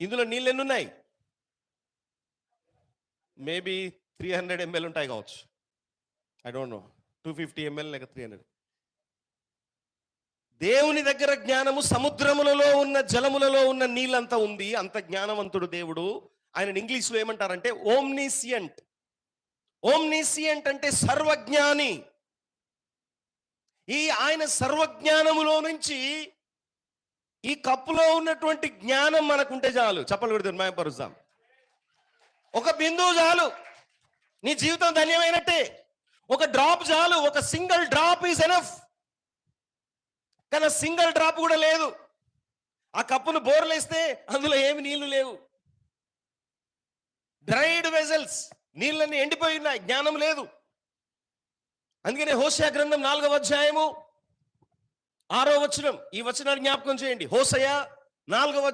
ఇందులో నీళ్ళు ఎన్ని ఉన్నాయి? మేబీ 300 ml ఉంటాయి కావచ్చు. ఐ డోంట్ నో, 250 ml లేక 300. దేవుని దగ్గర జ్ఞానము సముద్రములలో ఉన్న జలములలో ఉన్న నీళ్ళంతా ఉంది. అంత జ్ఞానవంతుడు దేవుడు. ఆయన ఇంగ్లీష్లో ఏమంటారంటే ఓమ్నిసియంట్. ఓమ్నిసియంట్ అంటే సర్వజ్ఞాని. ఆయన సర్వజ్ఞానములో నుంచి ఈ కప్పులో ఉన్నటువంటి జ్ఞానం మనకుంటే చాలు. చప్పలు కొడితే మయపరుస్తాం. ఒక బిందువు చాలు, నీ జీవితం ధన్యమైనట్టే. ఒక డ్రాప్ చాలు, ఒక సింగిల్ డ్రాప్ ఈజ్ ఎనఫ్. కానీ సింగిల్ డ్రాప్ కూడా లేదు. ఆ కప్పును బోర్లేస్తే అందులో ఏమి నీళ్లు లేవు. డ్రైడ్ వెజల్స్, నీళ్ళన్నీ ఎండిపోయి ఉన్నాయి, జ్ఞానం లేదు. అందుకనే హోషేయ గ్రంథం 4వ అధ్యాయము 6వ వచనం, ఈ వచనాన్ని జ్ఞాపకం చేయండి. హోషేయ 4వ